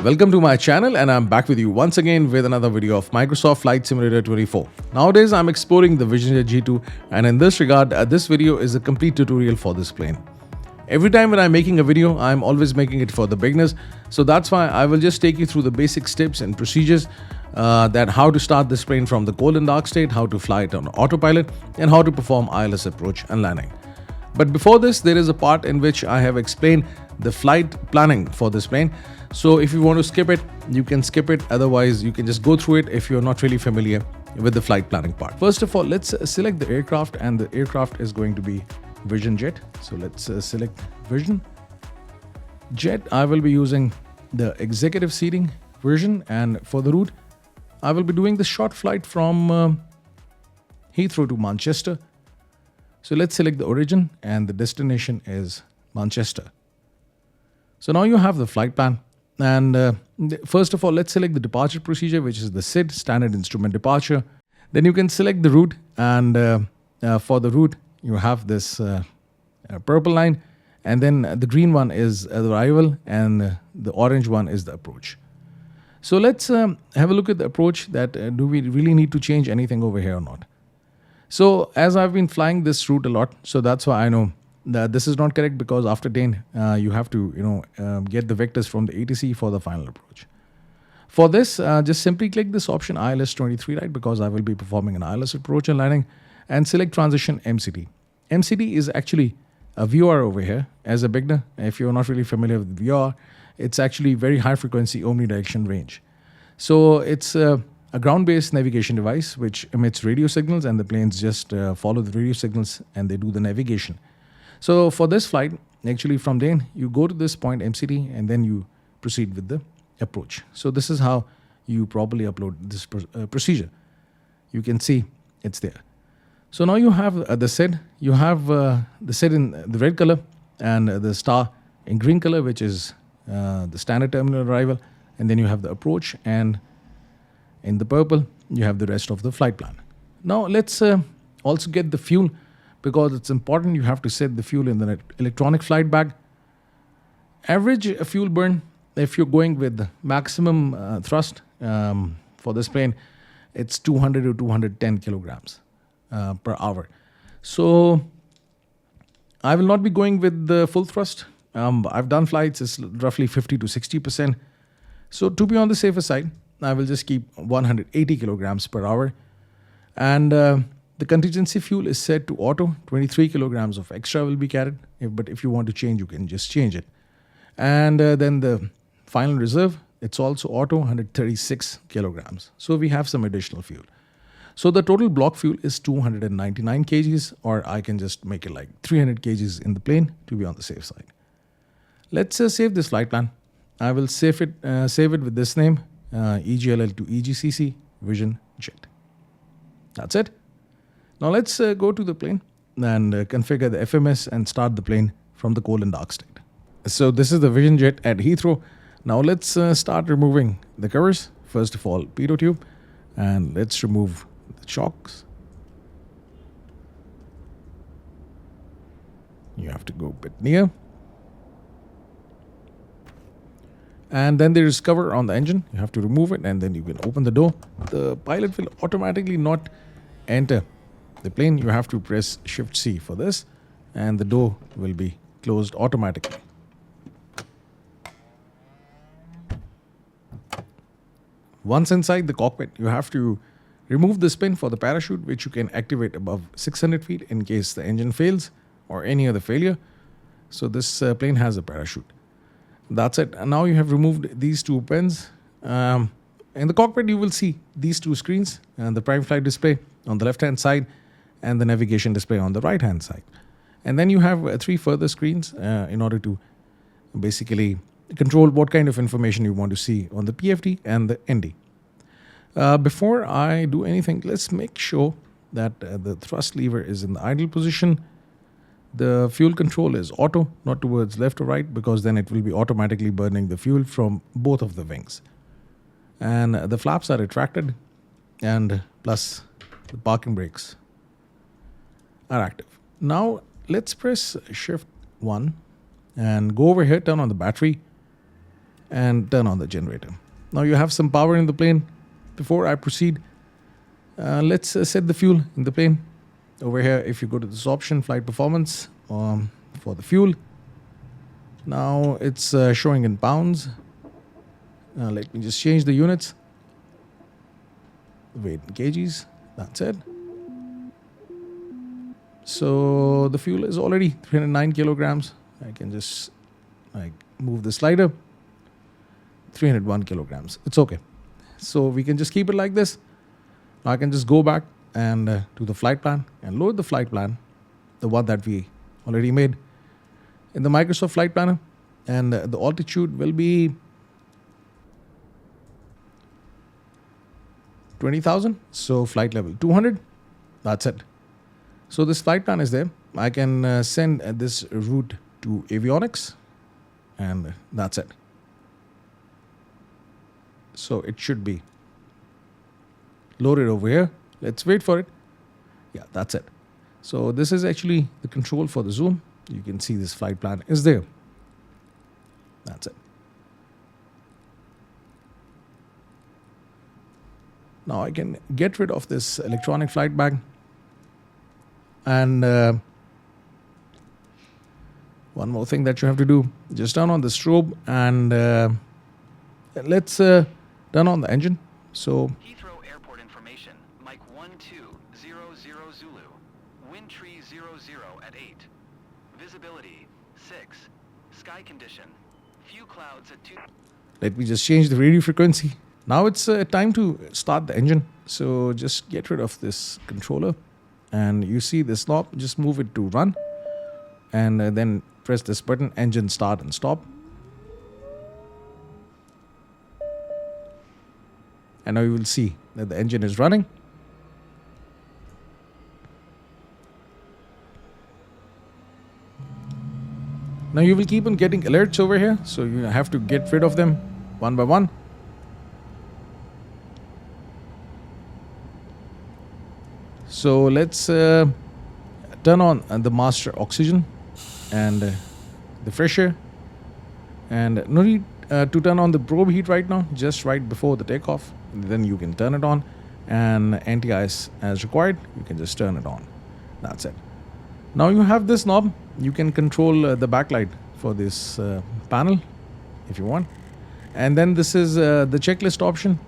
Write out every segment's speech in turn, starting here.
Welcome to my channel, and I'm back with you once again with another video of Microsoft Flight Simulator 24. Nowadays I'm exploring the Vision Jet G2, and in this regard this video is a complete tutorial for this plane. Every time when I'm making a video, I'm always making it for the beginners, so that's why I will just take you through the basic steps and procedures that how to start this plane from the cold and dark state, how to fly it on autopilot, and how to perform ILS approach and landing. But before this, there is a part in which I have explained the flight planning for this plane. So if you want to skip it, you can skip it. Otherwise, you can just go through it if you're not really familiar with the flight planning part. First of all, let's select the aircraft, and the aircraft is going to be Vision Jet. So let's select Vision Jet. I will be using the executive seating version, and for the route, I will be doing the short flight from Heathrow to Manchester. So let's select the origin, and the destination is Manchester. So now you have the flight plan, and first of all, let's select the departure procedure, which is the SID, Standard Instrument Departure. Then you can select the route, and for the route you have this purple line, and then the green one is the arrival, and the orange one is the approach. So let's have a look at the approach, that do we really need to change anything over here or not. So as I've been flying this route a lot, so that's why I know that this is not correct, because after 10 you have to get the vectors from the ATC for the final approach. For this, just simply click this option ILS 23, right, because I will be performing an ILS approach and landing, and select transition MCT. MCT is actually a VR over here. As a beginner, if you're not really familiar with VR, it's actually very high frequency omnidirection range. So it's a ground-based navigation device which emits radio signals, and the planes just follow the radio signals and they do the navigation. So for this flight, actually from then you go to this point MCT, and then you proceed with the approach. So this is how you properly upload this procedure. You can see it's there. So now you have the SID. You have the SID in the red color, and the star in green color, which is the standard terminal arrival, and then you have the approach, and in the purple you have the rest of the flight plan. Now let's also get the fuel, because it's important. You have to set the fuel in the electronic flight bag. Average fuel burn, if you're going with maximum thrust for this plane, it's 200 to 210 kilograms per hour. So I will not be going with the full thrust. I've done flights, it's roughly 50 to 60%. So to be on the safer side, I will just keep 180 kilograms per hour. And the contingency fuel is set to auto. 23 kilograms of extra will be carried. But if you want to change, you can just change it. And then the final reserve, it's also auto, 136 kilograms. So we have some additional fuel. So the total block fuel is 299 kgs, or I can just make it like 300 kgs in the plane to be on the safe side. Let's save this flight plan. I will save it with this name, EGLL to EGCC Vision Jet. That's it. Now let's go to the plane and configure the FMS and start the plane from the cold and dark state. So this is the Vision Jet at Heathrow. Now let's start removing the covers. First of all, pitot tube, and let's remove the chocks. You have to go a bit near. And then there is cover on the engine. You have to remove it, and then you can open the door. The pilot will automatically not enter the plane. You have to press Shift C for this, and the door will be closed automatically. Once inside the cockpit, you have to remove the pin for the parachute, which you can activate above 600 feet in case the engine fails or any other failure. So this plane has a parachute. That's it. And now you have removed these two pins. In the cockpit, you will see these two screens, and the prime flight display on the left-hand side and the navigation display on the right-hand side. And then you have three further screens in order to basically control what kind of information you want to see on the PFD and the ND. Before I do anything, let's make sure that the thrust lever is in the idle position. The fuel control is auto, not towards left or right, because then it will be automatically burning the fuel from both of the wings. And the flaps are retracted, and plus the parking brakes are active. Now let's press Shift 1 and go over here, turn on the battery, and turn on the generator. Now you have some power in the plane. Before I proceed, let's set the fuel in the plane. Over here, if you go to this option, flight performance, for the fuel, now it's showing in pounds. Let me just change the units. Weight in kgs, that's it. So the fuel is already 309 kilograms. I can just move the slider. 301 kilograms. It's okay. So we can just keep it like this. Now I can just go back and to the flight plan and load the flight plan, the one that we already made in the Microsoft Flight Planner, and the altitude will be 20,000. So flight level 200. That's it. So this flight plan is there. I can send this route to avionics, and that's it. So it should be loaded over here. Let's wait for it. Yeah, that's it. So this is actually the control for the zoom. You can see this flight plan is there. That's it. Now I can get rid of this electronic flight bag. And one more thing that you have to do, just turn on the strobe and let's turn on the engine. So Heathrow Airport information, Mike 1200 Zulu, wind tree 00 at 8, visibility 6, sky condition, few clouds at 2. Let me just change the radio frequency. Now it's time to start the engine. So just get rid of this controller. And you see this knob, just move it to run. And then press this button, engine start and stop. And now you will see that the engine is running. Now you will keep on getting alerts over here. So you have to get rid of them one by one. So let's turn on the master oxygen and the fresh air. And no need to turn on the probe heat right now, just right before the takeoff. And then you can turn it on, and anti-ice as required, you can just turn it on. That's it. Now you have this knob. You can control the backlight for this panel if you want. And then this is the checklist option.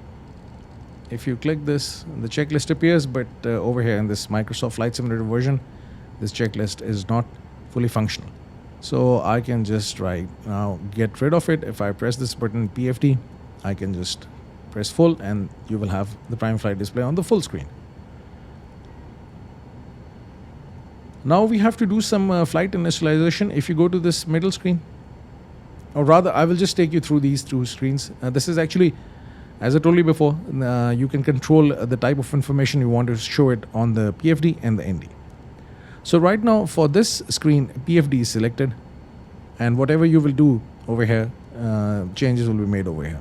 If you click this, the checklist appears, but over here in this Microsoft Flight Simulator version, this checklist is not fully functional. So I can just right now get rid of it. If I press this button PFD, I can just press full and you will have the prime flight display on the full screen. Now we have to do some flight initialization. If you go to this middle screen, or rather I will just take you through these two screens. This is actually, as I told you before, you can control the type of information you want to show it on the PFD and the ND. So right now for this screen, PFD is selected, and whatever you will do over here, changes will be made over here.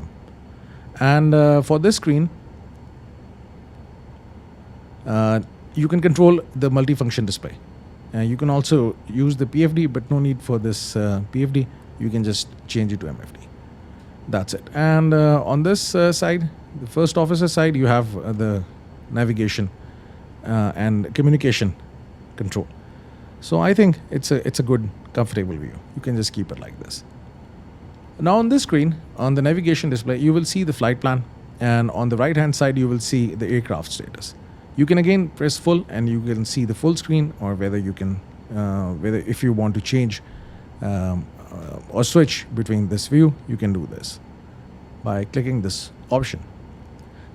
And for this screen, you can control the multifunction display. You can also use the PFD, but no need for this PFD. You can just change it to MFD. That's it. And on this side, the first officer side, you have the navigation and communication control. So I think it's a good, comfortable view. You can just keep it like this. Now on this screen, on the navigation display, you will see the flight plan, and on the right hand side, you will see the aircraft status. You can again press full, and you can see the full screen, or whether you can, whether if you want to change or switch between this view, you can do this by clicking this option.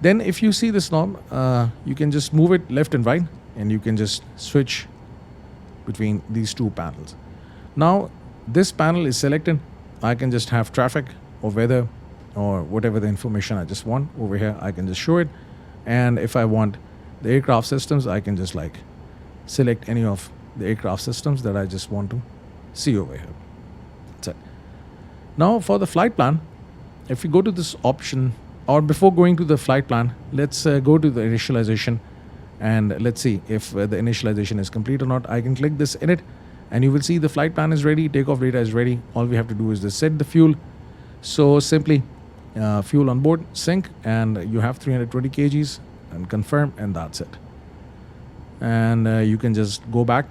Then if you see this knob, you can just move it left and right, and you can just switch between these two panels. Now this panel is selected. I can just have traffic or weather or whatever the information I just want over here. I can just show it. And if I want the aircraft systems, I can just like select any of the aircraft systems that I just want to see over here. That's it. Now for the flight plan, if you go to this option, or before going to the flight plan, let's go to the initialization, and let's see if the initialization is complete or not. I can click this in it, and you will see the flight plan is ready, takeoff data is ready. All we have to do is just set the fuel, So simply fuel on board, sync, and you have 320 kgs, and confirm, and that's it. And you can just go back,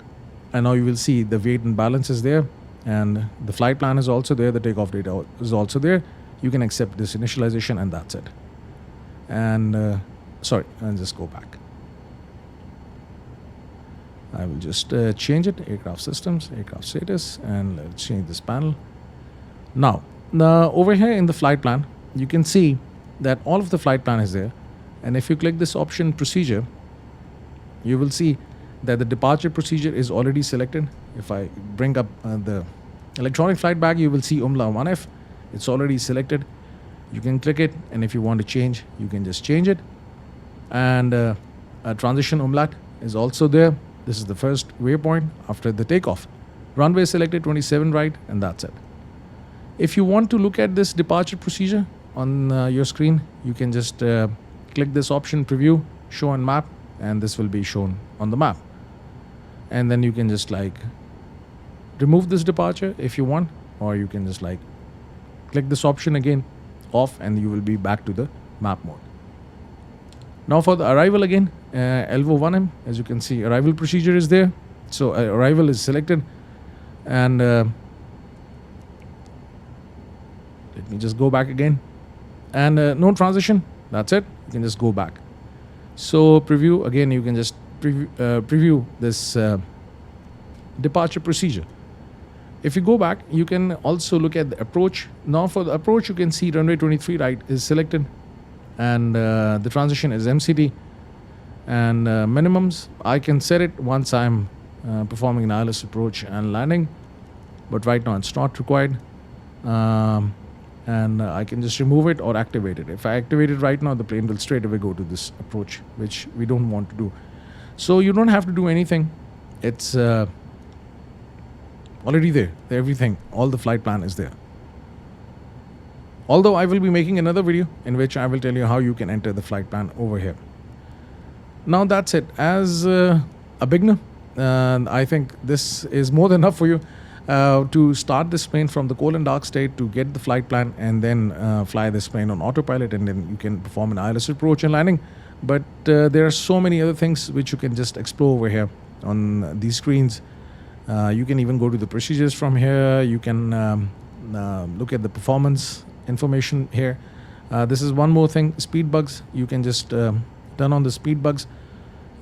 and now you will see the weight and balance is there, and the flight plan is also there, the takeoff data is also there. You can accept this initialization, and that's it. And sorry, I'll just go back. I will just change it, aircraft systems, aircraft status, and let's change this panel. Now, over here in the flight plan, you can see that all of the flight plan is there. And if you click this option procedure, you will see that the departure procedure is already selected. If I bring up the electronic flight bag, you will see UMLA 1F. It's already selected. You can click it, and if you want to change, you can just change it. And a transition umlaut is also there. This is the first waypoint after the takeoff. Runway selected, 27 right, and that's it. If you want to look at this departure procedure on your screen, you can just click this option, preview, show on map, and this will be shown on the map. And then you can just like remove this departure if you want, or you can just like click this option again, off, and you will be back to the map mode. Now for the arrival again, LENOVO 1M, as you can see, arrival procedure is there. So arrival is selected, and let me just go back again, and no transition, that's it. You can just go back. So preview again, you can just preview this departure procedure. If you go back, you can also look at the approach. Now for the approach, you can see runway 23 right is selected, and the transition is MCT, and minimums I can set it once I'm performing an ILS approach and landing, but right now it's not required. And I can just remove it or activate it. If I activate it right now, the plane will straight away go to this approach, which we don't want to do. So you don't have to do anything. It's already there. Everything, all the flight plan is there. Although I will be making another video in which I will tell you how you can enter the flight plan over here. Now that's it. As a beginner, I think this is more than enough for you to start this plane from the cold and dark state, to get the flight plan, and then fly this plane on autopilot, and then you can perform an ILS approach and landing. But there are so many other things which you can just explore over here on these screens. You can even go to the procedures from here. You can look at the performance information here. This is one more thing, speed bugs. You can just turn on the speed bugs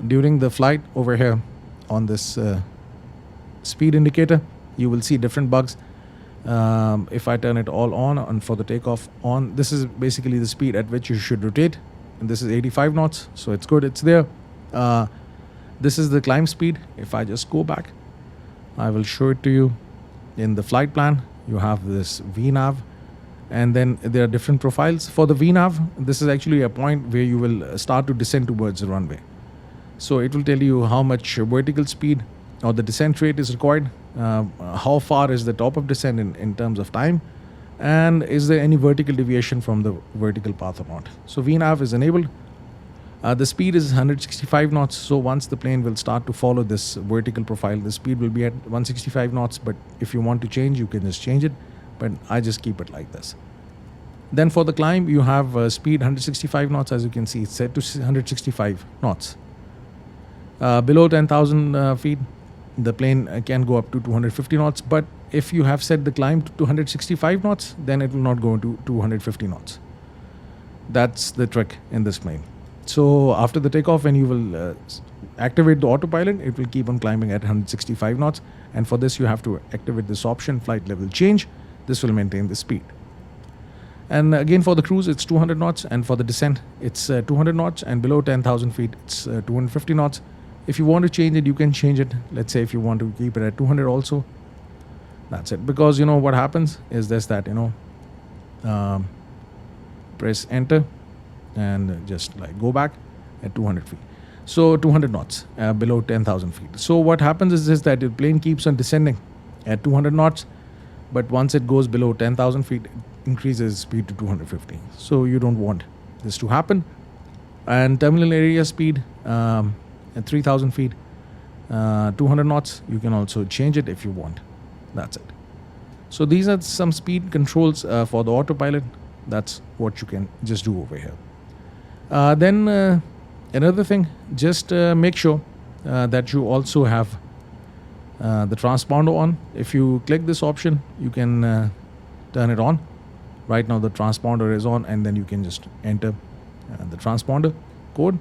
during the flight over here on this speed indicator. You will see different bugs. If I turn it all on, and for the takeoff on, this is basically the speed at which you should rotate, and this is 85 knots, so it's good, it's there. This is the climb speed. If I just go back, I will show it to you. In the flight plan, you have this VNAV, and then there are different profiles. For the VNAV, this is actually a point where you will start to descend towards the runway. So it will tell you how much vertical speed or the descent rate is required, how far is the top of descent in terms of time, and is there any vertical deviation from the vertical path or not. So VNAV is enabled. The speed is 165 knots. So once the plane will start to follow this vertical profile, the speed will be at 165 knots. But if you want to change, you can just change it. But I just keep it like this. Then for the climb, you have speed 165 knots. As you can see, it's set to 165 knots. Below 10,000 feet, the plane can go up to 250 knots. But if you have set the climb to 265 knots, then it will not go to 250 knots. That's the trick in this plane. So after the takeoff, when you will activate the autopilot, it will keep on climbing at 165 knots. And for this, you have to activate this option, flight level change. This will maintain the speed. And again, for the cruise, it's 200 knots. And for the descent, it's 200 knots. And below 10,000 feet, it's 250 knots. If you want to change it, you can change it. Let's say if you want to keep it at 200 also. That's it. Because, you know, what happens is this, that, you know, press enter and just like go back at 200 feet. So 200 knots below 10,000 feet. So what happens is this, that the plane keeps on descending at 200 knots. But once it goes below 10,000 feet, it increases speed to 250. So you don't want this to happen. And terminal area speed at 3,000 feet, 200 knots. You can also change it if you want. That's it. So these are some speed controls for the autopilot. That's what you can just do over here. Then another thing, just make sure that you also have the transponder on. If you click this option, you can turn it on. Right now the transponder is on, and then you can just enter the transponder code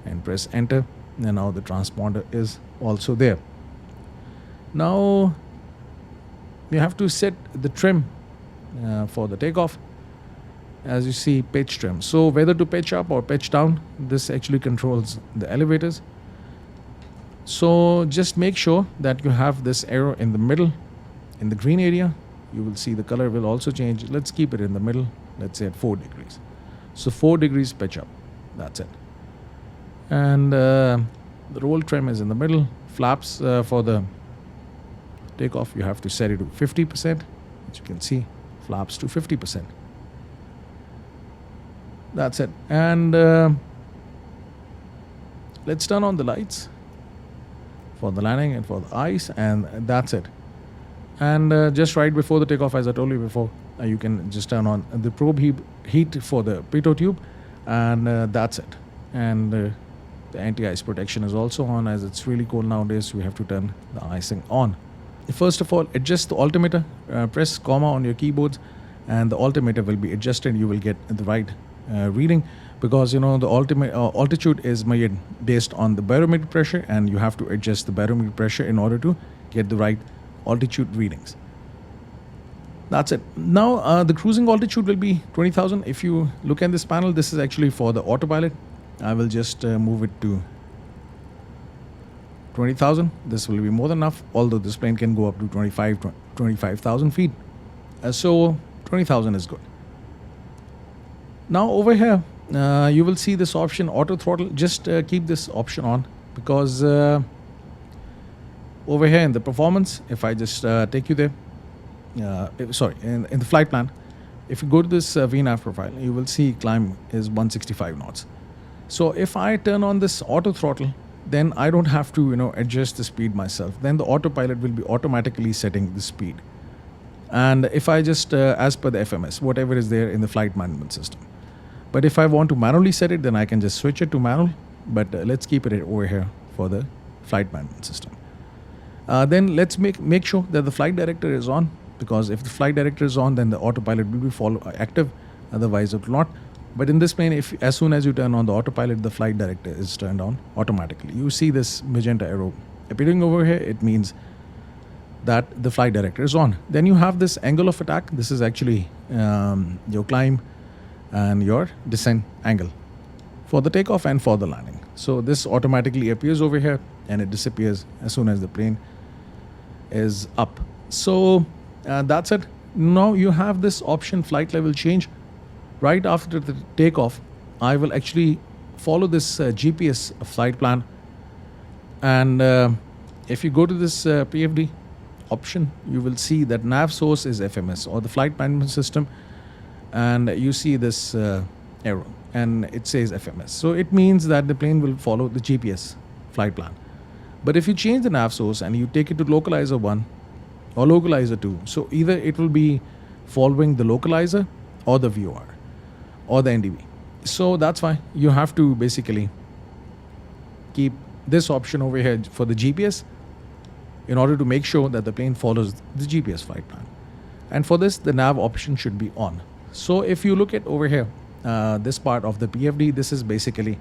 and press enter, and now the transponder is also there. Now you have to set the trim for the takeoff. As you see, pitch trim, so whether to pitch up or pitch down, this actually controls the elevators. So just make sure that you have this arrow in the middle, in the green area. You will see the color will also change. Let's keep it in the middle. Let's say at 4 degrees. So 4 degrees pitch up. That's it. And the roll trim is in the middle. Flaps for the takeoff, you have to set it to 50%. As you can see, flaps to 50%. That's it. And let's turn on the lights for the landing and for the eyes, and that's it. And just right before the takeoff, as I told you before, you can just turn on the probe heat for the pitot tube, and that's it. And the anti-ice protection is also on. As it's really cold nowadays, we have to turn the icing on. First of all, adjust the altimeter. Press comma on your keyboards, and the altimeter will be adjusted. You will get the right reading, because you know the altitude is made based on the barometer pressure, and you have to adjust the barometer pressure in order to get the right altitude readings. That's it. Now the cruising altitude will be 20,000. If you look at this panel, this is actually for the autopilot. I will just move it to 20,000. This will be more than enough, although this plane can go up to 25,000 feet. So 20,000 is good. Now over here, you will see this option, auto throttle. Just keep this option on, because over here in the performance, if I just take you there, in the flight plan, if you go to this VNAV profile, you will see climb is 165 knots. So if I turn on this auto throttle, then I don't have to adjust the speed myself. Then the autopilot will be automatically setting the speed. And if I just as per the FMS, whatever is there in the flight management system. But if I want to manually set it, then I can just switch it to manual. But let's keep it over here for the flight management system. Then let's make sure that the flight director is on, because if the flight director is on, then the autopilot will be active. Otherwise it will not. But in this plane, as soon as you turn on the autopilot, the flight director is turned on automatically. You see this magenta arrow appearing over here. It means that the flight director is on. Then you have this angle of attack. This is actually your climb and your descent angle for the takeoff and for the landing. So this automatically appears over here, and it disappears as soon as the plane is up. So that's it. Now you have this option, flight level change. Right after the takeoff, I will actually follow this GPS flight plan. And if you go to this PFD option, you will see that nav source is FMS, or the flight management system. And you see this arrow, and it says FMS. So it means that the plane will follow the GPS flight plan. But if you change the nav source and you take it to localizer 1 or localizer 2, so either it will be following the localizer or the VOR or the NDB. So that's why you have to basically keep this option over here for the GPS in order to make sure that the plane follows the GPS flight plan. And for this, the nav option should be on. So if you look at over here, this part of the PFD, this is basically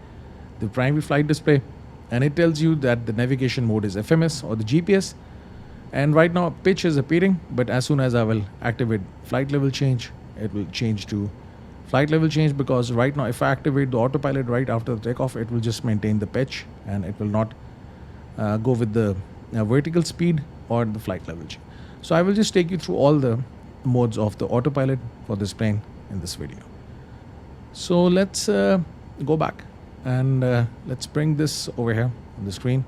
the primary flight display, and it tells you that the navigation mode is FMS or the GPS. And right now pitch is appearing, but as soon as I will activate flight level change, it will change to flight level change, because right now if I activate the autopilot right after the takeoff, it will just maintain the pitch, and it will not go with the vertical speed or the flight level change. So I will just take you through all the modes of the autopilot for this plane in this video. So let's go back, and let's bring this over here on the screen.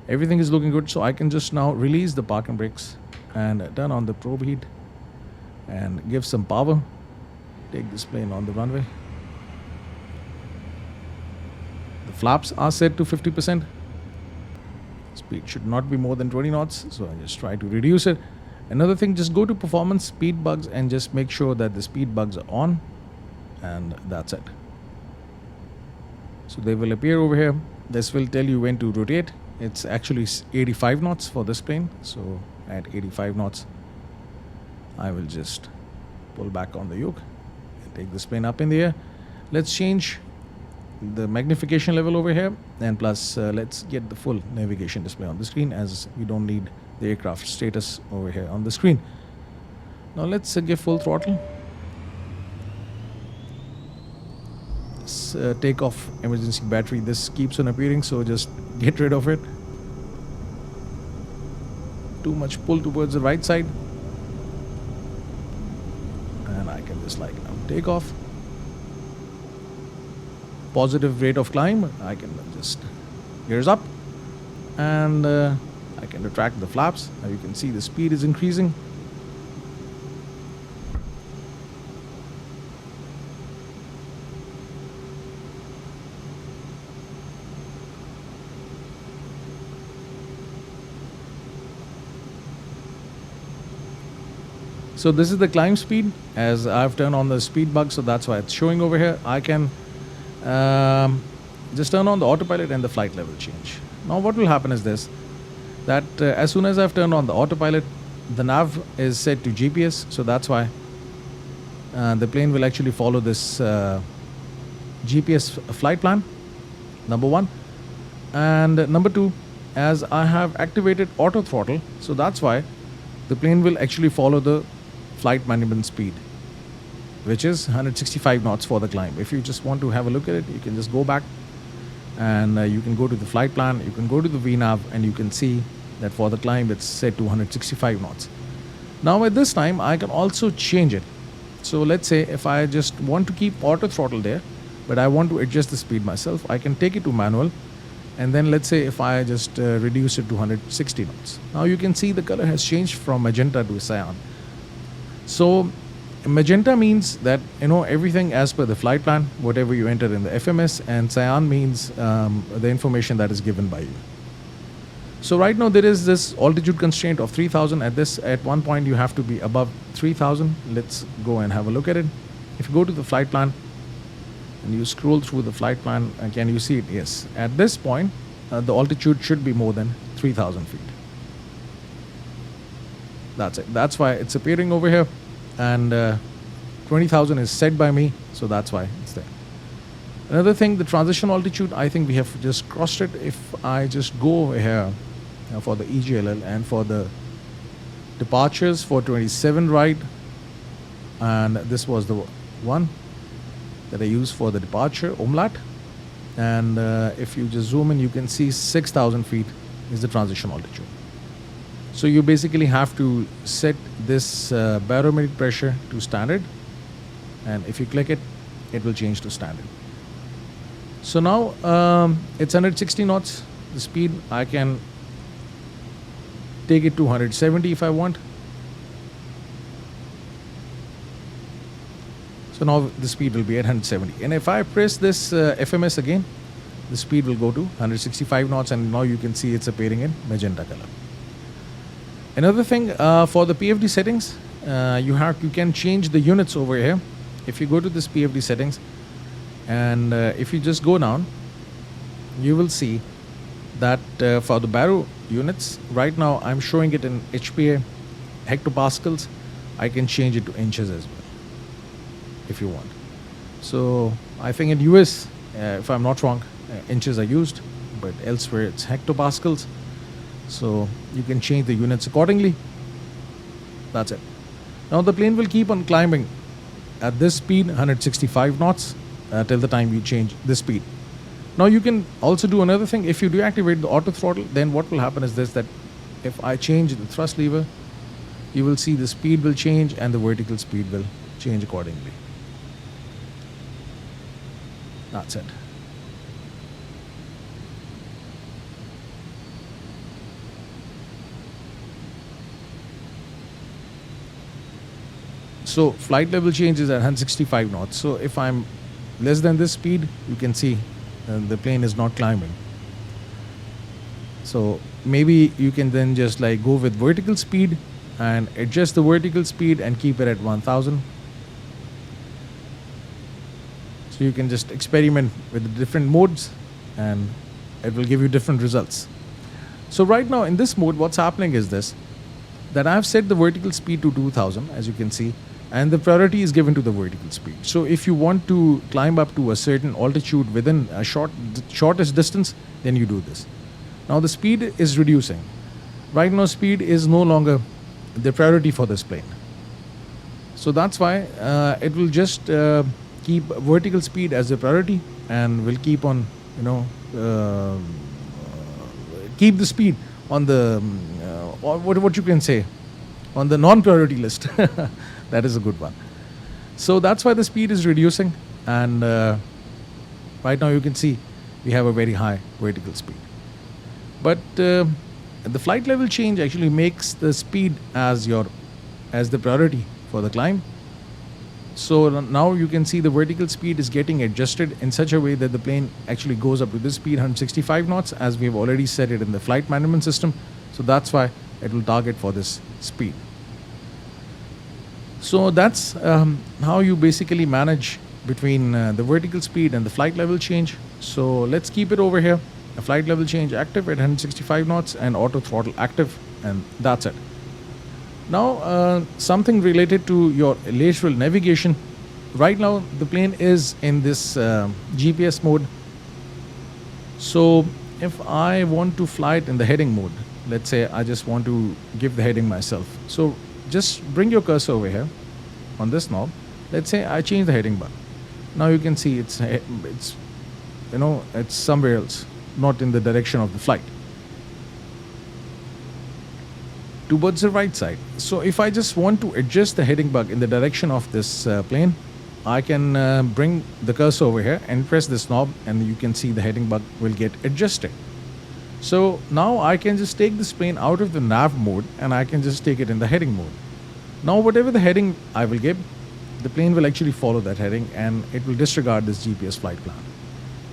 Everything is looking good, so I can just now release the parking brakes and turn on the probe heat and give some power. Take this plane on the runway. The flaps are set to 50%. Speed should not be more than 20 knots, so I just try to reduce it. Another thing, just go to performance speed bugs and just make sure that the speed bugs are on, and that's it. So they will appear over here. This will tell you when to rotate. It's actually 85 knots for this plane. So at 85 knots, I will just pull back on the yoke and take this plane up in the air. Let's change the magnification level over here, and plus let's get the full navigation display on the screen, as we don't need the aircraft status over here on the screen. Now let's give full throttle. This takeoff emergency battery, this keeps on appearing, so just get rid of it. Too much pull towards the right side, and I can just like now take off. Positive rate of climb, I can just gears up, and I can retract the flaps. Now you can see the speed is increasing. So this is the climb speed, as I've turned on the speed bug, so that's why it's showing over here. I can just turn on the autopilot and the flight level change. Now what will happen is this, that as soon as I've turned on the autopilot, the nav is set to GPS, so that's why the plane will actually follow this GPS flight plan, number one. And number two, as I have activated auto throttle, so that's why the plane will actually follow the flight management speed, which is 165 knots for the climb. If you just want to have a look at it, you can just go back and you can go to the flight plan, you can go to the VNav, and you can see that for the climb it's set to 165 knots. Now at this time I can also change it. So let's say if I just want to keep auto throttle there, but I want to adjust the speed myself, I can take it to manual, and then let's say if I just reduce it to 160 knots. Now you can see the color has changed from magenta to cyan. So magenta means that everything as per the flight plan, whatever you enter in the FMS, and cyan means the information that is given by you. So right now there is this altitude constraint of 3000. At one point you have to be above 3000. Let's go and have a look at it. If you go to the flight plan and you scroll through the flight plan, can you see it? Yes, at this point the altitude should be more than 3000 feet. That's it. That's why it's appearing over here, and 20,000 is set by me, so that's why it's there. Another thing, the transition altitude, I think we have just crossed it. If I just go over here for the EGLL and for the departures for 27 right, and this was the one that I used for the departure umlaut, and if you just zoom in, you can see 6,000 feet is the transition altitude. So you basically have to set this barometric pressure to standard, and if you click it, it will change to standard. So now it's 160 knots the speed. I can take it to 170 if I want. So now the speed will be at 170, and if I press this FMS again, the speed will go to 165 knots, and now you can see it's appearing in magenta color. Another thing, for the PFD settings, you can change the units over here. If you go to this PFD settings, and if you just go down, you will see that for the baro units, right now I'm showing it in HPA, hectopascals. I can change it to inches as well if you want. So I think in US, if I'm not wrong, inches are used, but elsewhere it's hectopascals. So you can change the units accordingly. That's it. Now the plane will keep on climbing at this speed, 165 knots, till the time you change the speed. Now you can also do another thing. If you deactivate the auto throttle, then what will happen is this, that if I change the thrust lever, you will see the speed will change and the vertical speed will change accordingly. That's it. So flight level change is at 165 knots. So if I'm less than this speed, you can see the plane is not climbing. So maybe you can then just like go with vertical speed and adjust the vertical speed and keep it at 1000. So you can just experiment with the different modes and it will give you different results. So right now in this mode, what's happening is this, that I've set the vertical speed to 2000, as you can see, and the priority is given to the vertical speed. So if you want to climb up to a certain altitude within a shortest distance, then you do this. Now the speed is reducing. Right now speed is no longer the priority for this plane. So that's why it will just keep vertical speed as a priority and will keep on, keep the speed on the, what you can say, on the non-priority list. That is a good one. So that's why the speed is reducing, and right now you can see we have a very high vertical speed. But the flight level change actually makes the speed as the priority for the climb. So now you can see the vertical speed is getting adjusted in such a way that the plane actually goes up to this speed, 165 knots, as we have already set it in the flight management system. So that's why it will target for this speed. So that's how you basically manage between the vertical speed and the flight level change. So let's keep it over here. A flight level change active at 165 knots and auto throttle active, and that's it. Now something related to your lateral navigation. Right now the plane is in this GPS mode. So if I want to fly it in the heading mode, let's say I just want to give the heading myself. So just bring your cursor over here on this knob. Let's say I change the heading bar. Now you can see it's somewhere else, not in the direction of the flight, towards the right side. So if I just want to adjust the heading bug in the direction of this plane, I can bring the cursor over here and press this knob, and you can see the heading bug will get adjusted. So now I can just take this plane out of the nav mode and I can just take it in the heading mode. Now whatever the heading I will give, the plane will actually follow that heading and it will disregard this GPS flight plan.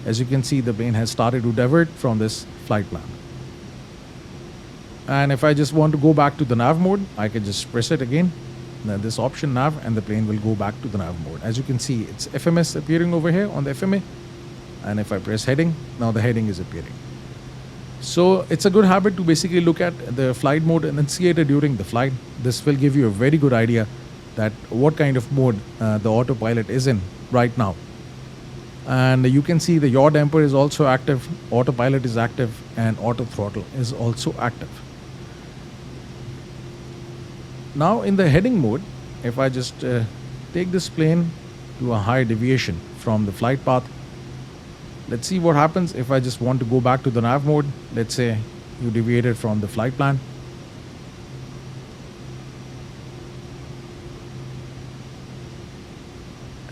As you can see, the plane has started to divert from this flight plan. And if I just want to go back to the nav mode, I can just press it again, this option nav, and the plane will go back to the nav mode. As you can see, it's FMS appearing over here on the FMA. And if I press heading, now the heading is appearing. So it's a good habit to basically look at the flight mode enunciator during the flight. This will give you a very good idea that what kind of mode the autopilot is in right now. And you can see the yaw damper is also active, autopilot is active, and auto throttle is also active. Now in the heading mode, if I just take this plane to a high deviation from the flight path, let's see what happens if I just want to go back to the nav mode. Let's say you deviated from the flight plan.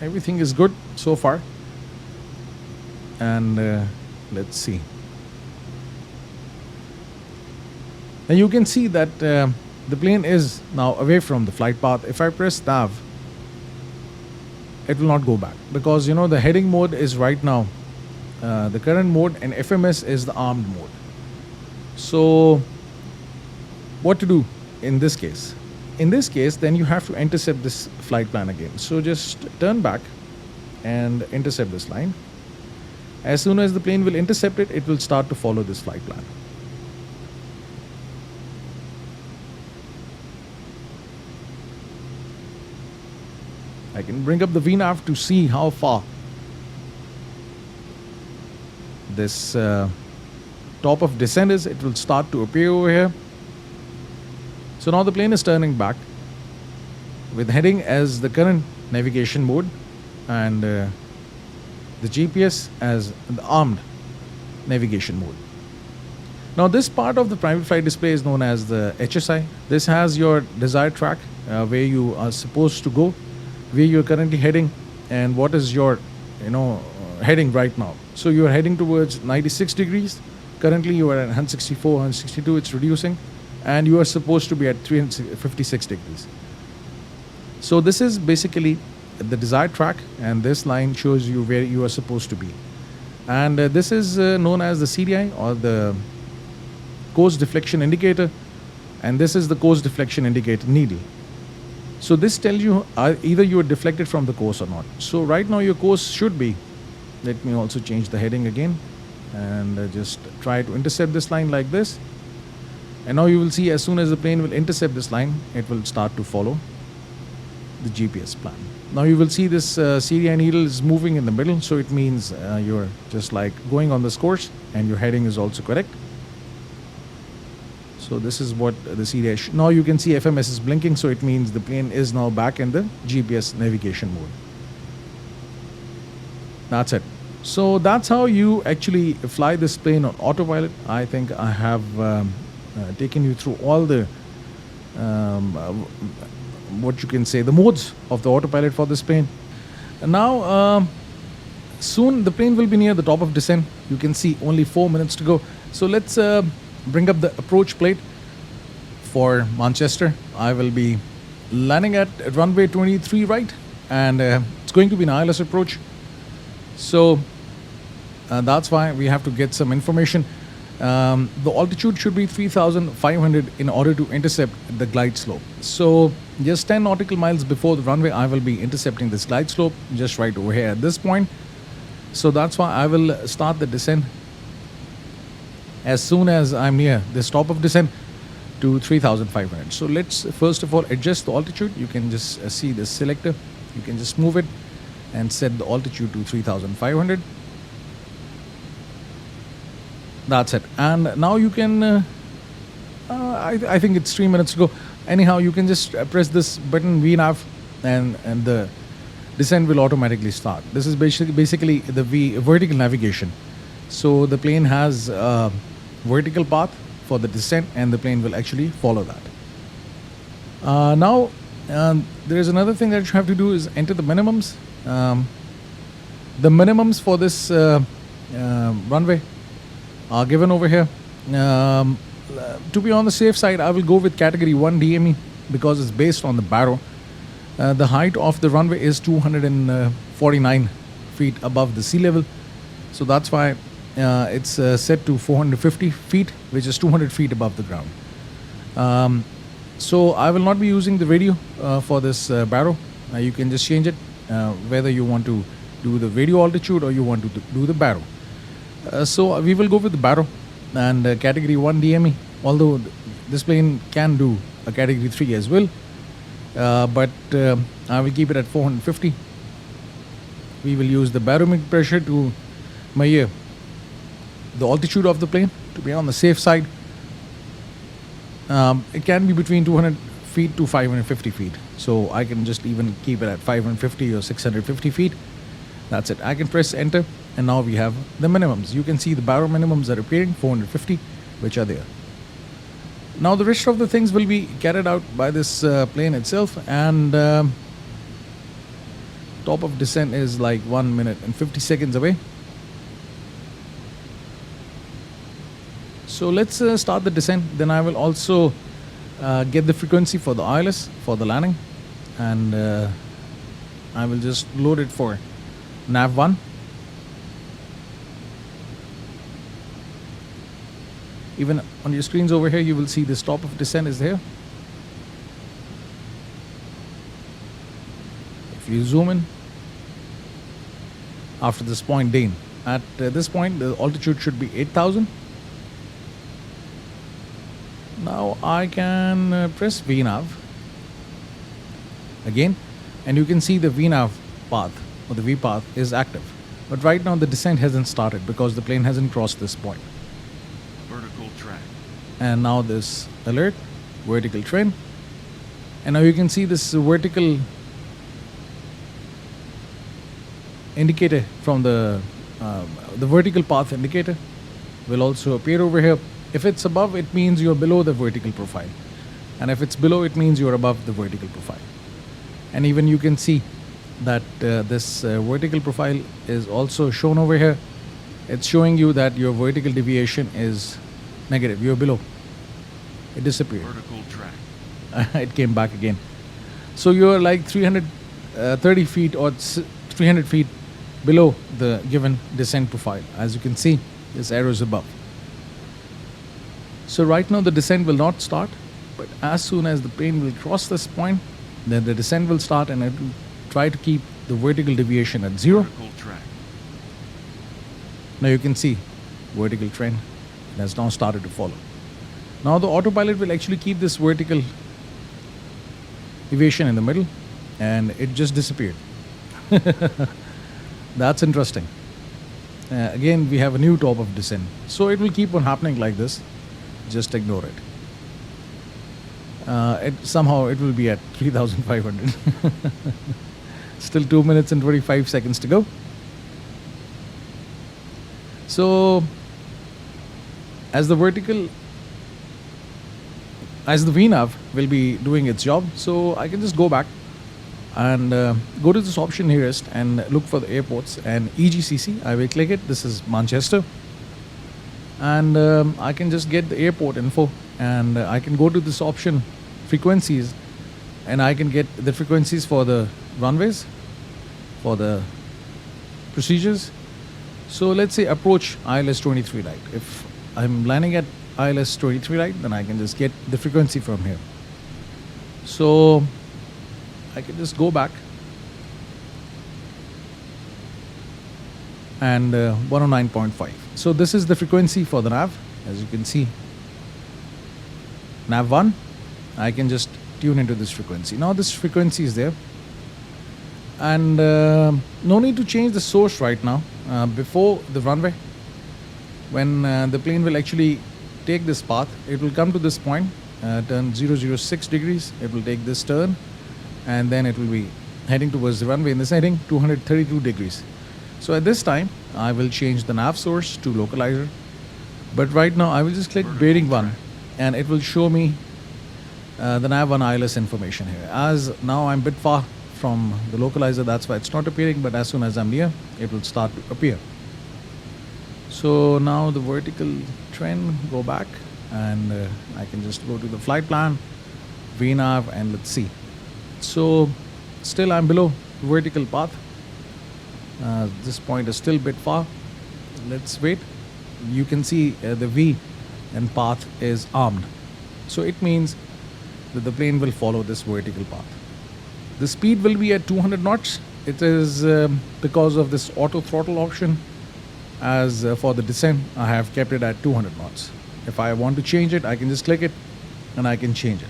Everything is good so far. And let's see. And you can see that the plane is now away from the flight path. If I press nav, it will not go back because the heading mode is right now the current mode, and FMS is the armed mode. So what to do in this case? In this case, then you have to intercept this flight plan again. So just turn back and intercept this line. As soon as the plane will intercept it, it will start to follow this flight plan. I can bring up the VNAV to see how far this top of descent is. It will start to appear over here. So now the plane is turning back with heading as the current navigation mode and the GPS as the armed navigation mode. Now this part of the private flight display is known as the HSI. This has your desired track where you are supposed to go, where you're currently heading, and what is your heading right now. So you are heading towards 96 degrees. Currently you are at 164, 162, it's reducing, and you are supposed to be at 356 degrees. So this is basically the desired track, and this line shows you where you are supposed to be. And this is known as the CDI, or the course deflection indicator. and this is the course deflection indicator needle. So this tells you either you are deflected from the course or not. So right now your course should be, let me also change the heading again, and just try to intercept this line like this. And now you will see as soon as the plane will intercept this line, it will start to follow the GPS plan. Now you will see this CDI needle is moving in the middle, so it means you're just like going on this course and your heading is also correct. So this is what the CDI now you can see FMS is blinking, so it means the plane is now back in the GPS navigation mode. That's it. So that's how you actually fly this plane on autopilot. I think I have taken you through all the what you can say, the modes of the autopilot for this plane. And now soon the plane will be near the top of descent. You can see only 4 minutes to go. So let's bring up the approach plate for Manchester. I will be landing at runway 23 right, and it's going to be an ILS approach. So that's why we have to get some information. The altitude should be 3,500 in order to intercept the glide slope. So just 10 nautical miles before the runway, I will be intercepting this glide slope just right over here at this point. So that's why I will start the descent as soon as I'm near the stop of descent to 3,500. So let's first of all adjust the altitude. You can just see this selector. You can just move it and set the altitude to 3,500. That's it. And now you can I think it's 3 minutes to go. Anyhow, you can just press this button VNAV and the descent will automatically start. This is basically the vertical navigation. So the plane has a vertical path for the descent, and the plane will actually follow that. Now there is another thing that you have to do is enter the minimums. The minimums for this runway are given over here. To be on the safe side, I will go with category 1 DME because it's based on the barrow. The height of the runway is 249 feet above the sea level. So that's why it's set to 450 feet, which is 200 feet above the ground. So I will not be using the radio for this barrow. You can just change it whether you want to do the radio altitude or you want to do the barrow. So we will go with the barrow and category 1 DME, although this plane can do a category 3 as well, but I will keep it at 450. We will use the barometric pressure to measure the altitude of the plane to be on the safe side. It can be between 200 feet to 550 feet, so I can just even keep it at 550 or 650 feet. That's it. I can press enter, and now we have the minimums. You can see the barrow minimums are appearing, 450, which are there. Now the rest of the things will be carried out by this plane itself, and top of descent is like 1 minute and 50 seconds away. So let's start the descent. Then I will also get the frequency for the ILS for the landing, and I will just load it for nav 1. Even on your screens over here, you will see the stop of descent is there. If you zoom in, after this point Dane, at this point the altitude should be 8,000. Now I can press VNAV again, and you can see the VNAV path or the V path is active. But right now the descent hasn't started because the plane hasn't crossed this point. Vertical track. And now this alert, vertical trend. And now you can see this vertical indicator from the vertical path indicator will also appear over here. If it's above, it means you're below the vertical profile. And if it's below, it means you're above the vertical profile. And even you can see that this vertical profile is also shown over here. It's showing you that your vertical deviation is negative. You're below. It disappeared. Vertical track. It came back again. So you're like 330 feet or 300 feet below the given descent profile. As you can see, this arrow is above. So right now the descent will not start. But as soon as the plane will cross this point, then the descent will start and it will try to keep the vertical deviation at 0. Vertical track. Now you can see vertical trend has now started to follow. Now the autopilot will actually keep this vertical deviation in the middle, and it just disappeared. That's interesting. Again, we have a new top of descent. So it will keep on happening like this. Just ignore it. Somehow it will be at 3,500. Still 2 minutes and 25 seconds to go. So as the VNAV will be doing its job, so I can just go back and go to this option nearest and look for the airports, and EGCC, I will click it. This is Manchester, and I can just get the airport info, and I can go to this option frequencies, and I can get the frequencies for the runways, for the procedures. So let's say approach ILS 23 right. If I'm landing at ILS 23 right, then I can just get the frequency from here. So I can just go back and 109.5. So this is the frequency for the nav, as you can see. Nav 1, I can just tune into this frequency. Now this frequency is there, and no need to change the source right now. Before the runway, when the plane will actually take this path, it will come to this point, turn 006 degrees, it will take this turn, and then it will be heading towards the runway in this heading 232 degrees. So at this time I will change the nav source to localizer, but right now I will just click bearing 1, and it will show me the nav 1 ILS information here. As now I'm a bit far from the localizer, that's why it's not appearing, but as soon as I'm near, it will start to appear. So now the vertical trend, go back, and I can just go to the flight plan, VNAV, and let's see. So still I'm below the vertical path. This point is still a bit far. Let's wait. You can see the V and path is armed. So it means that the plane will follow this vertical path. The speed will be at 200 knots. It is because of this auto throttle option. As for the descent, I have kept it at 200 knots. If I want to change it, I can just click it and I can change it.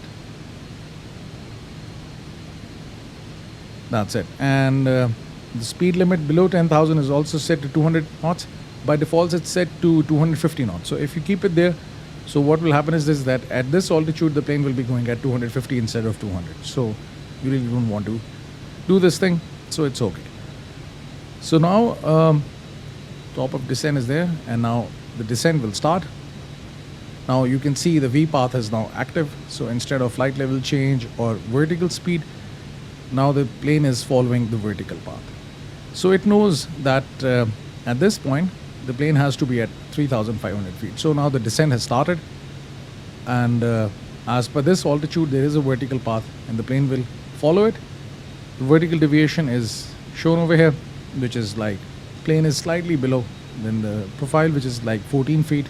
That's it. And the speed limit below 10,000 is also set to 200 knots. By default, it's set to 250 knots. So if you keep it there, so what will happen is this, that at this altitude, the plane will be going at 250 instead of 200. So you really don't want to do this thing, so it's okay. So now top of descent is there, and now the descent will start. Now you can see the V path is now active, so instead of flight level change or vertical speed, now the plane is following the vertical path. So it knows that at this point the plane has to be at 3,500 feet. So now the descent has started, and as per this altitude there is a vertical path and the plane will follow it. The vertical deviation is shown over here, which is like plane is slightly below than the profile, which is like 14 feet,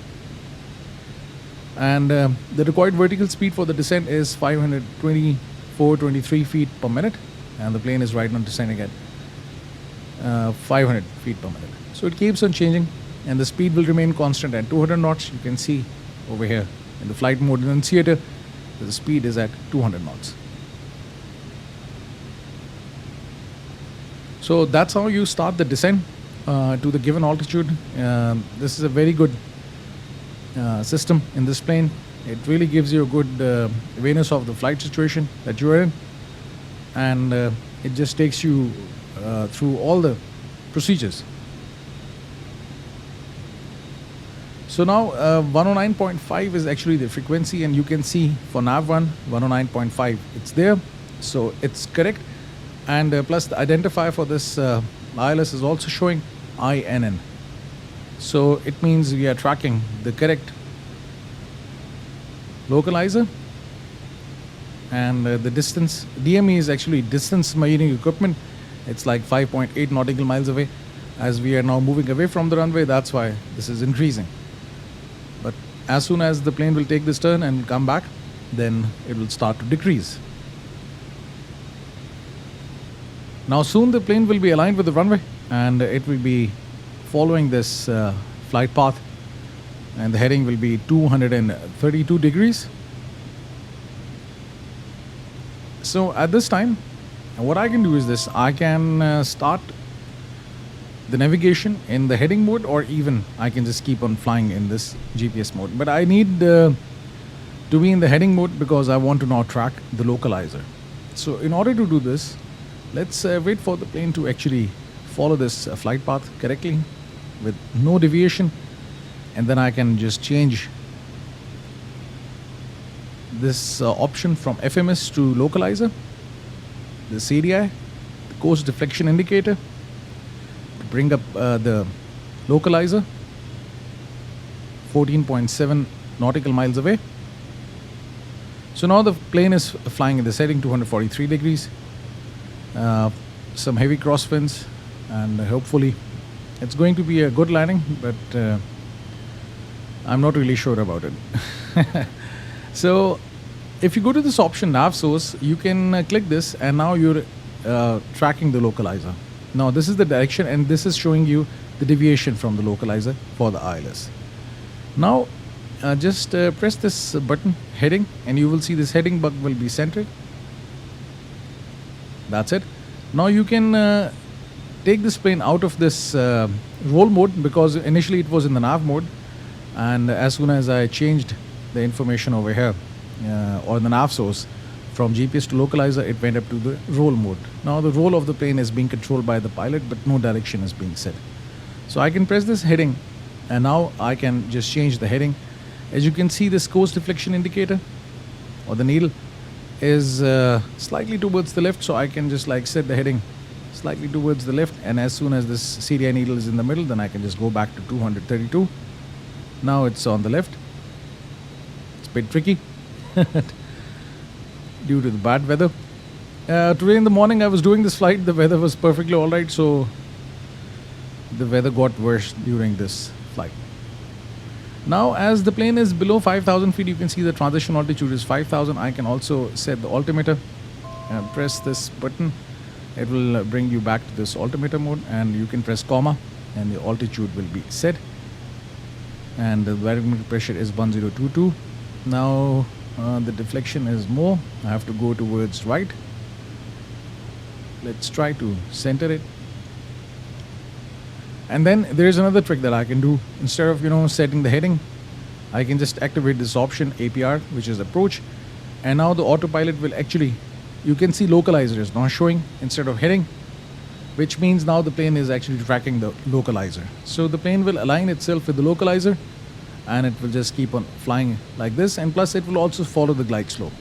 and the required vertical speed for the descent is 523 feet per minute, and the plane is right now descending at 500 feet per minute. So it keeps on changing, and the speed will remain constant at 200 knots. You can see over here in the flight mode annunciator that the speed is at 200 knots. So that's how you start the descent to the given altitude. This is a very good system in this plane. It really gives you a good awareness of the flight situation that you are in, and it just takes you through all the procedures. So now 109.5 is actually the frequency, and you can see for nav1 109.5 it's there, so it's correct. And plus the identifier for this ILS is also showing INN. So it means we are tracking the correct localizer, and the distance, DME is actually distance measuring equipment. It's like 5.8 nautical miles away. As we are now moving away from the runway, that's why this is increasing. But as soon as the plane will take this turn and come back, then it will start to decrease. Now soon the plane will be aligned with the runway and it will be following this flight path, and the heading will be 232 degrees. So at this time, what I can do is this: I can start the navigation in the heading mode, or even I can just keep on flying in this GPS mode. But I need to be in the heading mode because I want to now track the localizer. So in order to do this, let's wait for the plane to actually follow this flight path correctly with no deviation, and then I can just change this option from FMS to localizer, the CDI, the course deflection indicator, to bring up the localizer 14.7 nautical miles away. So now the plane is flying in the setting 243 degrees, some heavy crosswinds, and hopefully it's going to be a good landing, but I'm not really sure about it. So if you go to this option nav source, you can click this, and now you're tracking the localizer. Now this is the direction, and this is showing you the deviation from the localizer for the ILS. Now just press this button heading, and you will see this heading bug will be centered. That's it. Now you can take this plane out of this roll mode, because initially it was in the nav mode, and as soon as I changed the information over here or the nav source from GPS to localizer, it went up to the roll mode. Now the roll of the plane is being controlled by the pilot, but no direction is being set. So I can press this heading, and now I can just change the heading. As you can see, this course deflection indicator or the needle is slightly towards the left, so I can just like set the heading slightly towards the left, and as soon as this CDI needle is in the middle, then I can just go back to 232. Now it's on the left. It's a bit tricky due to the bad weather. Today in the morning I was doing this flight, the weather was perfectly alright, so the weather got worse during this flight. Now as the plane is below 5,000 feet, you can see the transition altitude is 5,000. I can also set the altimeter and press this button. It will bring you back to this altimeter mode, and you can press comma and the altitude will be set, and the barometric pressure is 1022. Now the deflection is more. I have to go towards right. Let's try to center it. And then there is another trick that I can do. Instead of setting the heading, I can just activate this option APR, which is approach, and now the autopilot will actually, you can see localizer is now showing instead of heading, which means now the plane is actually tracking the localizer. So the plane will align itself with the localizer, and it will just keep on flying like this, and plus it will also follow the glide slope.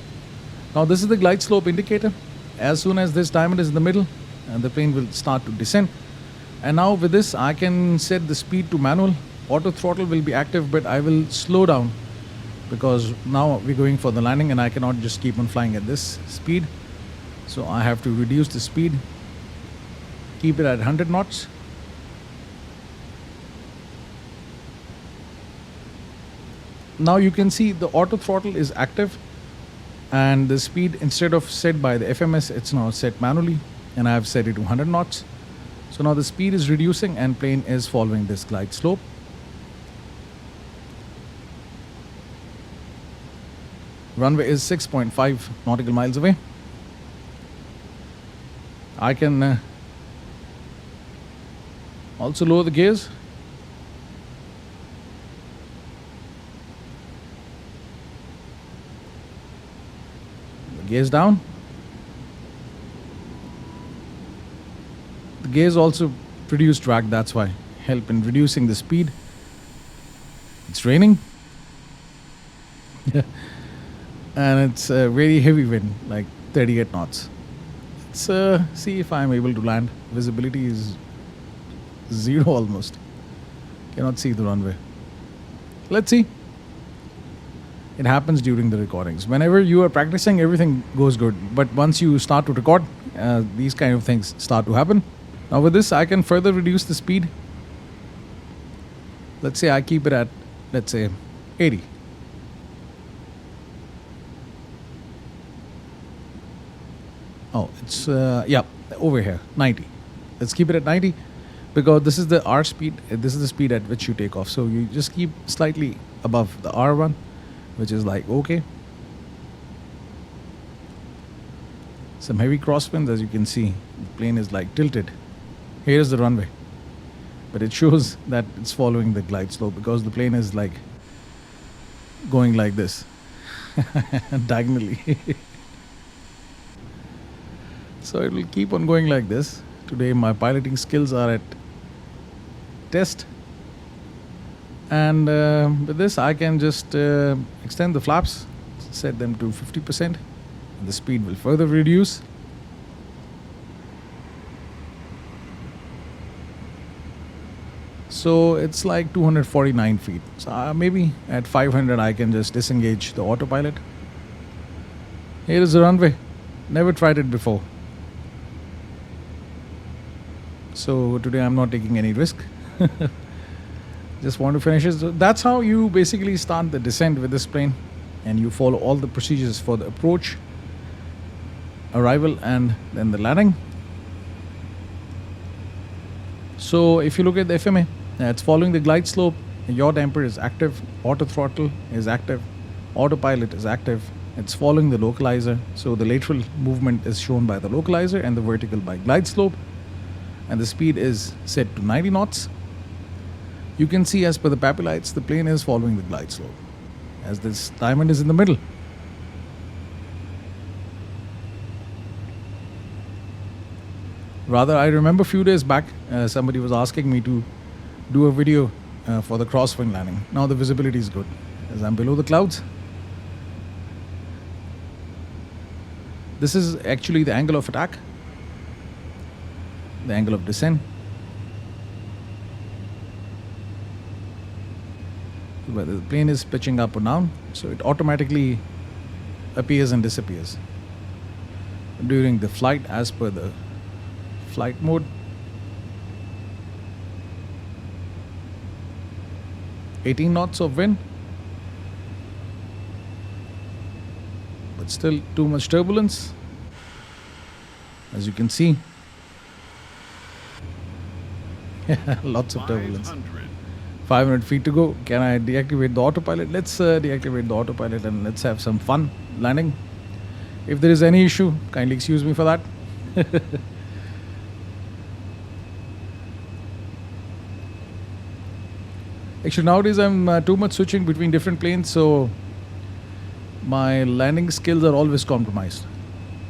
Now this is the glide slope indicator. As soon as this diamond is in the middle, and the plane will start to descend. And now with this I can set the speed to manual. Auto throttle will be active, but I will slow down because now we're going for the landing and I cannot just keep on flying at this speed. So I have to reduce the speed, keep it at 100 knots. Now you can see the auto throttle is active, and the speed, instead of set by the FMS, it's now set manually, and I have set it to 100 knots. So now the speed is reducing and plane is following this glide slope. Runway is 6.5 nautical miles away. I can also lower the gears. The gears down. The gears also produce drag, that's why help in reducing the speed. It's raining. And it's a very heavy wind, like 38 knots. Let's see if I'm able to land. Visibility is 0 almost. Cannot see the runway. Let's see. It happens during the recordings. Whenever you are practicing, everything goes good. But once you start to record, these kind of things start to happen. Now with this, I can further reduce the speed. Let's say I keep it at, let's say, 80. Oh, it's yeah, over here, 90. Let's keep it at 90 because this is the R speed. This is the speed at which you take off. So you just keep slightly above the R one, which is like okay. Some heavy crosswinds, as you can see. The plane is like tilted. Here is the runway, but it shows that it's following the glide slope because the plane is like going like this diagonally. So it will keep on going like this. Today my piloting skills are at test, and with this I can just extend the flaps, set them to 50%, and the speed will further reduce. So it's like 249 feet. So maybe at 500 I can just disengage the autopilot. Here is the runway. Never tried it before. So today I'm not taking any risk. Just want to finish it. So that's how you basically start the descent with this plane, and you follow all the procedures for the approach, arrival, and then the landing. So if you look at the FMA, it's following the glide slope. Yaw damper is active, auto throttle is active, autopilot is active. It's following the localizer. So the lateral movement is shown by the localizer and the vertical by glide slope. And the speed is set to 90 knots. You can see as per the papillites, the plane is following the glide slope, as this diamond is in the middle. Rather, I remember a few days back, somebody was asking me to do a video for the crosswind landing. Now the visibility is good, as I'm below the clouds. This is actually the angle of attack, the angle of descent. Whether the plane is pitching up or down, so it automatically appears and disappears during the flight as per the flight mode. (18 knots of wind, but still too much turbulence, as you can see. Lots of turbulence. 500 feet to go. Can I deactivate the autopilot? Let's deactivate the autopilot and let's have some fun landing. If there is any issue, kindly excuse me for that. Actually, nowadays I'm too much switching between different planes, so my landing skills are always compromised.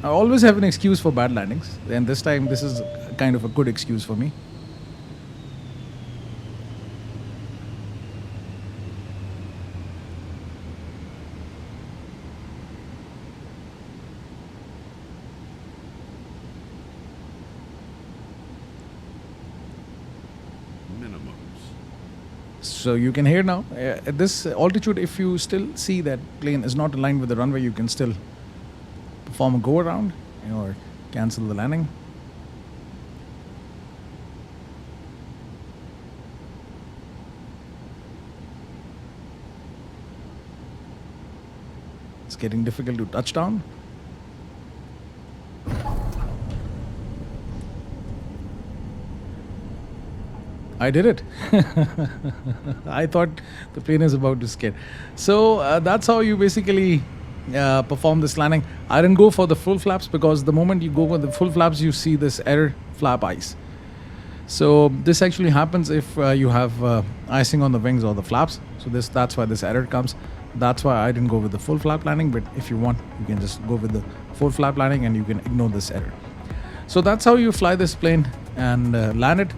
I always have an excuse for bad landings, and this time this is kind of a good excuse for me. So you can hear now, at this altitude, if you still see that plane is not aligned with the runway, you can still perform a go around or cancel the landing. It's getting difficult to touch down. I did it. I thought the plane is about to skid. So that's how you basically perform this landing. I didn't go for the full flaps because the moment you go with the full flaps, you see this error flap ice. So this actually happens if you have icing on the wings or the flaps. So that's why this error comes. That's why I didn't go with the full flap landing. But if you want, you can just go with the full flap landing and you can ignore this error. So that's how you fly this plane and land it.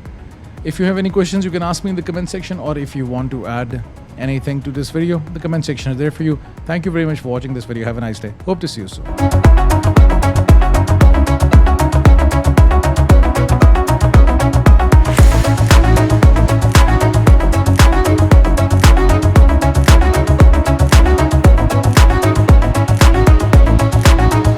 If you have any questions, you can ask me in the comment section, or if you want to add anything to this video, the comment section is there for you. Thank you very much for watching this video. Have a nice day. Hope to see you soon.